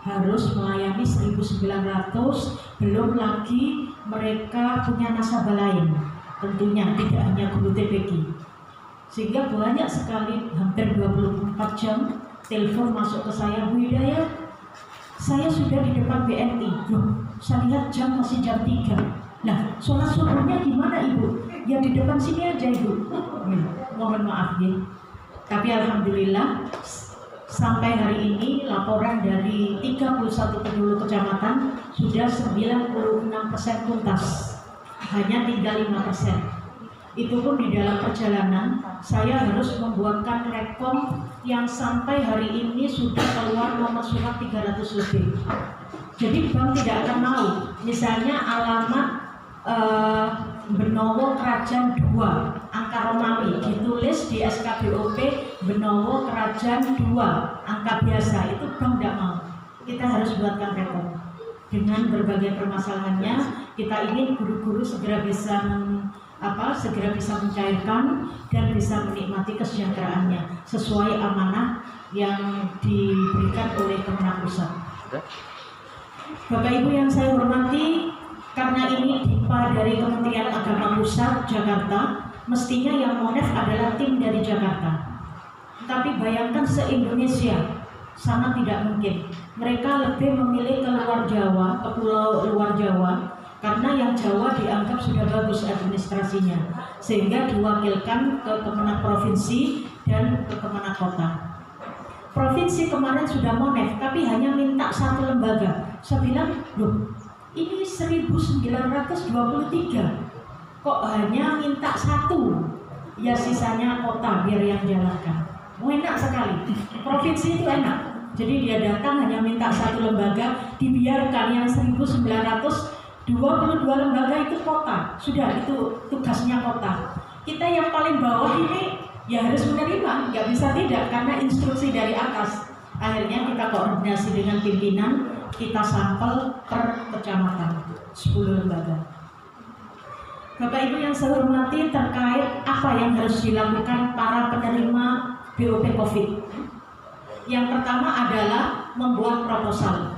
harus melayani 1.900, belum lagi mereka punya nasabah lain, tentunya tidak hanya guru TPQ. Sehingga banyak sekali, hampir 24 jam telepon masuk ke saya, Bu Hidayah, saya sudah di depan BNI. Loh, saya lihat jam masih jam 3. Nah, sholat subuhnya gimana Ibu? Ya di depan sini aja Ibu. Mohon maaf ya. Tapi alhamdulillah sampai hari ini laporan dari 31 penduduk kecamatan sudah 96% tuntas. Hanya tinggal 5%. Itu pun di dalam perjalanan saya harus membuatkan rekom yang sampai hari ini sudah keluar nomor surat 300 lebih. Jadi bank tidak akan mau, misalnya alamat Benowo Kerajaan 2 angka Romawi ditulis di SKBOP Benowo Kerajaan 2 angka biasa, itu bank tidak mau. Kita harus buatkan rekom dengan berbagai permasalahannya. Kita ingin guru-guru segera bisa mencairkan dan bisa menikmati kesejahteraannya sesuai amanah yang diberikan oleh Kemenang Pusat. Bapak Ibu yang saya hormati, karena ini DIPA dari Kementerian Agama Pusat Jakarta, mestinya yang monef adalah tim dari Jakarta. Tapi bayangkan se-Indonesia, sangat tidak mungkin. Mereka lebih memilih ke luar Jawa, ke pulau luar Jawa, karena yang Jawa dianggap sudah bagus administrasinya, sehingga diwakilkan ke Kemenang Provinsi dan ke Kemenang Kota. Provinsi kemarin sudah monef, tapi hanya minta satu lembaga. Saya bilang, loh, ini 1923, kok hanya minta satu? Ya sisanya kota biar yang jalankan. Enak sekali. Provinsi itu enak. Jadi dia datang hanya minta satu lembaga, dibiarkan yang 1922 lembaga itu kota. Sudah, itu tugasnya kota. Kita yang paling bawah ini ya harus menerima, nggak bisa tidak, karena instruksi dari atas. Akhirnya kita koordinasi dengan pimpinan, kita sampel per kecamatan 10 lembaga. Bapak Ibu yang saya hormati, terkait apa yang harus dilakukan para penerima BOP COVID. Yang pertama adalah membuat proposal.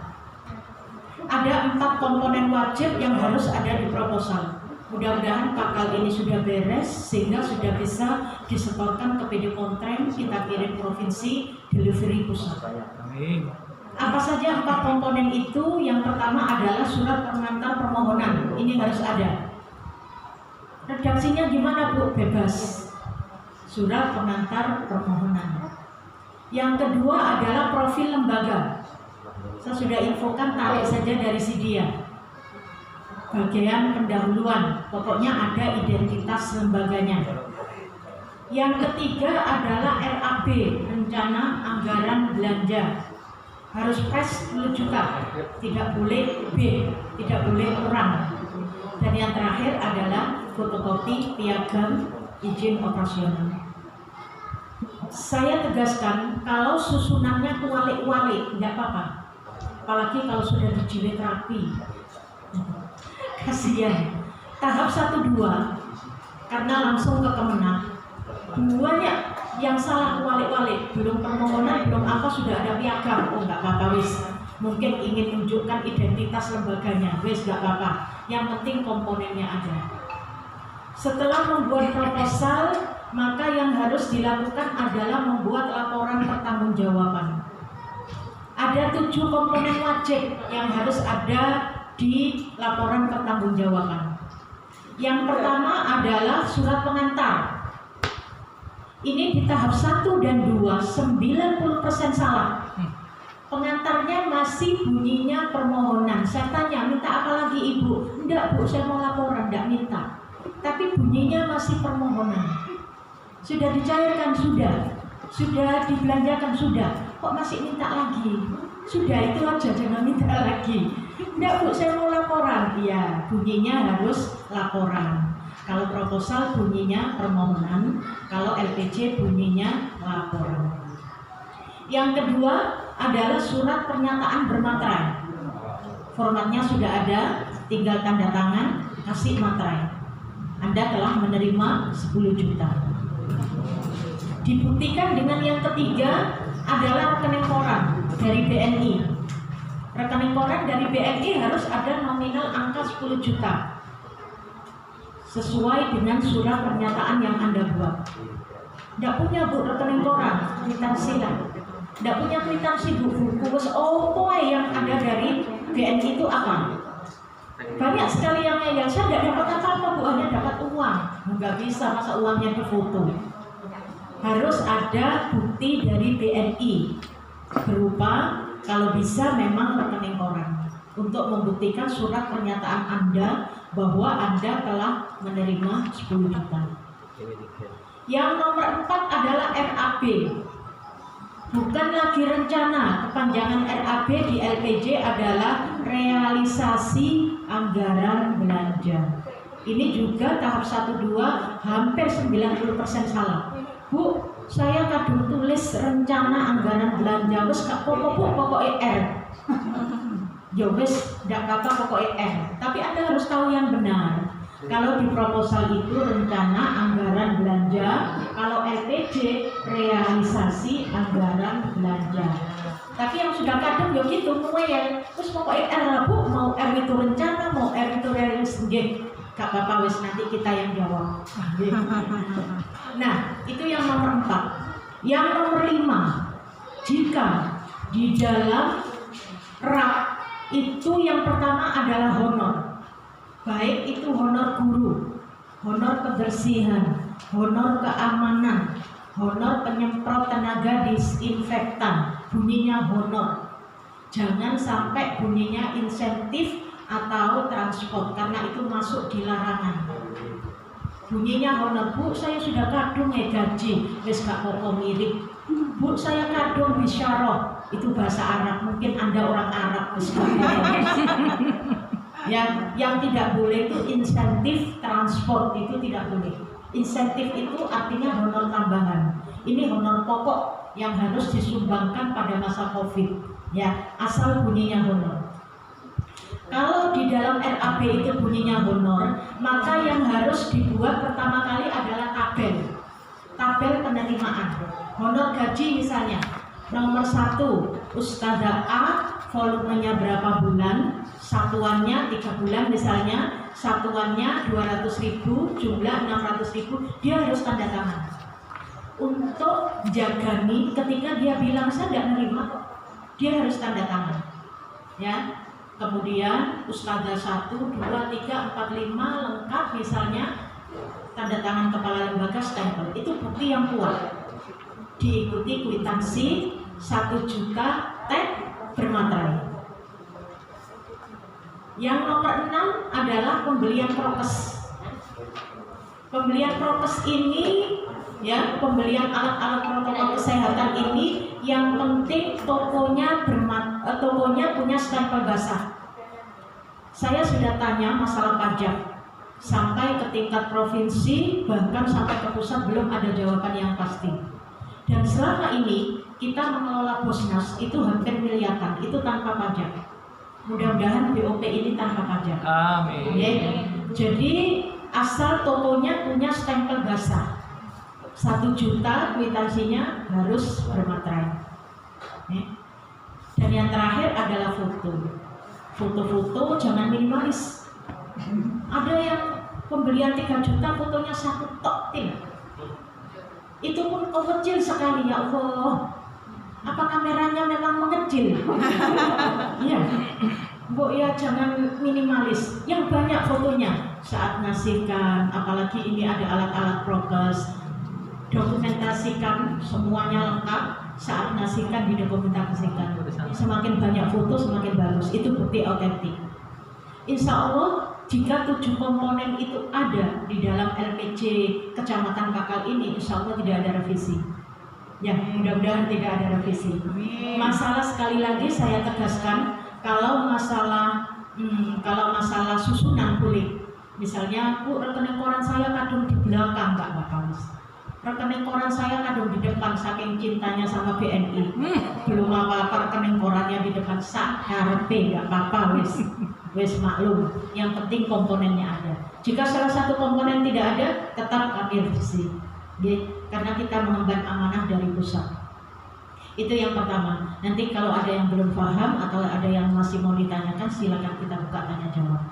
Ada 4 komponen wajib yang harus ada di proposal. Mudah-mudahan pakal ini sudah beres sehingga sudah bisa disetorkan ke PD Kontren, kita kirim provinsi, delivery pusat. Apa saja 4 komponen itu? Yang pertama adalah surat pengantar permohonan. Ini harus ada. Redaksinya gimana Bu? Bebas. Surat pengantar permohonan. Yang kedua adalah profil lembaga. Saya sudah infokan, tarik saja dari Sidia. Bagian pendahuluan, pokoknya ada identitas lembaganya. Yang ketiga adalah RAB, rencana anggaran belanja. Harus pres 10 juta, tidak boleh B, tidak boleh kurang. Dan yang terakhir adalah fotokopi piagam izin operasional. Saya tegaskan, kalau susunannya kualik-walik, tidak apa-apa. Apalagi kalau sudah dijilid rapi. Kasihan. Tahap 1-2 karena langsung ke Kemenang, banyak yang salah walik-walik, belum permohonan, belum apa sudah ada piagam. Oh nggak apa-apa wis, mungkin ingin menunjukkan identitas lembaganya, wis nggak apa-apa, yang penting komponennya ada. Setelah membuat proposal, maka yang harus dilakukan adalah membuat laporan pertanggungjawaban. Ada 7 komponen wajib yang harus ada di laporan pertanggungjawaban. Yang pertama adalah surat pengantar. Ini di tahap 1 dan 2 90% salah. Pengantarnya masih bunyinya permohonan. Saya tanya, minta apa lagi Ibu? Enggak Bu, saya mau laporan, enggak minta. Tapi bunyinya masih permohonan. Sudah dicairkan, sudah dibelanjakan, sudah. Kok masih minta lagi? Sudah, itu aja, jangan minta lagi. Enggak Bu, saya mau laporan. Iya, bunyinya harus laporan. Kalau proposal bunyinya permohonan, kalau LPJ bunyinya laporan. Yang kedua adalah surat pernyataan bermaterai. Formatnya sudah ada, tinggal tanda tangan, kasih materai. Anda telah menerima 10 juta. Dibuktikan dengan yang ketiga adalah rekening koran dari BNI. rekening koran dari BNI harus ada nominal angka 10 juta sesuai dengan surat pernyataan yang Anda buat. Tidak punya Bu rekening koran, kwitansi lah. Tidak punya kwitansi buku opo yang ada dari BNI itu apa? Banyak sekali yang ngeyel, saya tidak dapat apa-apa Bu, hanya dapat uang. Nggak bisa, masa uangnya difoto. Harus ada bukti dari BNI berupa kalau bisa memang rekening koran untuk membuktikan surat pernyataan Anda bahwa Anda telah menerima 10 juta. Yang nomor 4 adalah RAB. Bukan lagi rencana, kepanjangan RAB di LPJ adalah realisasi anggaran belanja. Ini juga tahap 1-2 hampir 90% salah. Bu, saya kadung tulis rencana anggaran belanja, wes gak apa-apa pokoknya R. Ya wes, gak apa-apa pokoknya R. Tapi Anda harus tahu yang benar. Kalau di proposal itu rencana anggaran belanja, kalau LPJ realisasi anggaran belanja. Tapi yang sudah kadung ya gitu, ya terus pokoknya R lah Bu, mau R itu rencana, mau R itu realisasi. Gak apa-apa wes, nanti kita yang jawab. Nah, itu yang nomor 4. Yang nomor 5, jika di dalam RAP itu yang pertama adalah honor. Baik itu honor guru, honor kebersihan, honor keamanan, honor penyemprot tenaga disinfektan, bunyinya honor. Jangan sampai bunyinya insentif atau transport, karena itu masuk di larangan. Bunyinya honor, Bu saya sudah kadung gaji, wis gak apa-apa mirip. Bu saya kadung bisyarah, itu bahasa Arab, mungkin Anda orang Arab wis gak apa-apa. Yang tidak boleh itu insentif transport, itu tidak boleh. Insentif itu artinya honor tambahan. Ini honor pokok yang harus disumbangkan pada masa COVID. Ya, asal bunyinya honor. Kalau di dalam RAB itu bunyinya honor, maka yang harus dibuat pertama kali adalah tabel penerimaan. Honor gaji misalnya, nomor 1 Ustazah A, volumenya berapa bulan, satuannya 3 bulan misalnya, satuannya 200.000, jumlah 600.000, dia harus tanda tangan. Untuk jagani ketika dia bilang saya tidak menerima, dia harus tanda tangan. Ya. Kemudian Ustazah 1, 2, 3, 4, 5 lengkap misalnya, tanda tangan kepala lembaga, stempel. Itu bukti yang kuat. Diikuti kwitansi 1 juta tag bermaterai. Yang nomor 6 adalah pembelian prokes. Pembelian prokes ini, ya, pembelian alat-alat protokol kesehatan ini yang penting tokonya punya stempel basah. Saya sudah tanya masalah pajak sampai ke tingkat provinsi, bahkan sampai ke pusat belum ada jawaban yang pasti. Dan selama ini kita mengelola Bosnas itu hampir miliaran, itu tanpa pajak. Mudah-mudahan BOP ini tanpa pajak. Amin. Ya. Jadi asal tokonya punya stempel basah, 1 juta kwitansinya harus bermaterai. Ya. Dan yang terakhir adalah foto. Foto-foto jangan minimalis. Ada yang pembelian 3 juta fotonya 1 tok tidak. Itu pun kecil sekali, ya Allah. Apa kameranya memang mengecil? Iya. Bu ya jangan minimalis. Yang banyak fotonya saat ngasihkan, apalagi ini ada alat-alat prokes. Dokumentasikan semuanya lengkap, saat ngasihkan didokumentasikan. Semakin banyak foto semakin bagus. Itu bukti otentik. Insya Allah jika 7 komponen itu ada di dalam LPJ Kecamatan Kakal ini, insya Allah tidak ada revisi. Ya, mudah-mudahan tidak ada revisi. Masalah sekali lagi saya tegaskan, kalau masalah susunan boleh. Misalnya, Bu, rekening koran saya kadung di belakang, Pak Bapak. Rekening koran saya kadung di depan, saking cintanya sama BNI. Belum apa-apa rekening korannya di depan, saharepe, nggak apa-apa, wes maklum. Yang penting komponennya ada. Jika salah satu komponen tidak ada, tetap kami revisi. Karena kita mengemban amanah dari pusat. Itu yang pertama. Nanti kalau ada yang belum paham atau ada yang masih mau ditanyakan, silakan kita buka tanya jawab.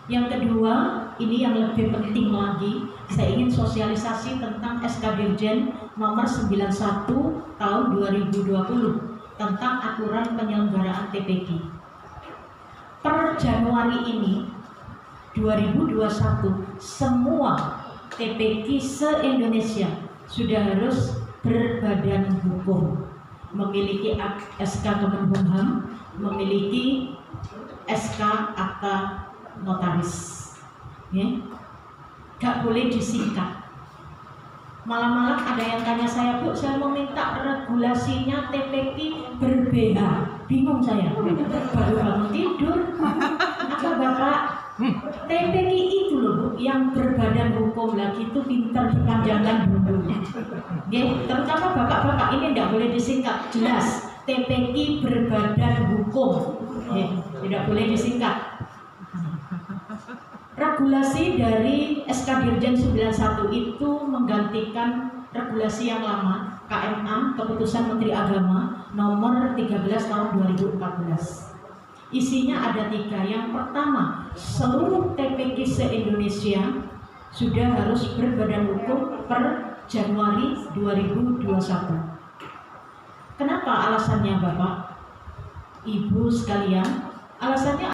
Yang kedua, ini yang lebih penting lagi, saya ingin sosialisasi tentang SK Dirjen nomor 91 tahun 2020 tentang aturan penyelenggaraan TPQ. Per Januari ini 2021, semua TPQ se-Indonesia sudah harus berbadan hukum, memiliki SK Kemenkumham, memiliki SK Akta Notaris, ya. Gak boleh disingkat. Malah ada yang tanya saya, Bu, saya mau minta regulasinya TPQ ber-BH. Bingung saya, baru bangun tidur. Apa Bapak? TPQ itu loh yang berbadan hukum, lagi itu pintar dipanjangkan dulu. Terutama bapak-bapak ini tidak boleh disingkat, jelas TPQ berbadan hukum, tidak boleh disingkat. Regulasi dari SK Dirjen 91 itu menggantikan regulasi yang lama, KMA, Keputusan Menteri Agama nomor 13 tahun 2014. Isinya ada 3. Yang pertama, seluruh TPQ se-Indonesia sudah harus berbadan hukum per Januari 2021. Kenapa alasannya Bapak, Ibu sekalian? Alasannya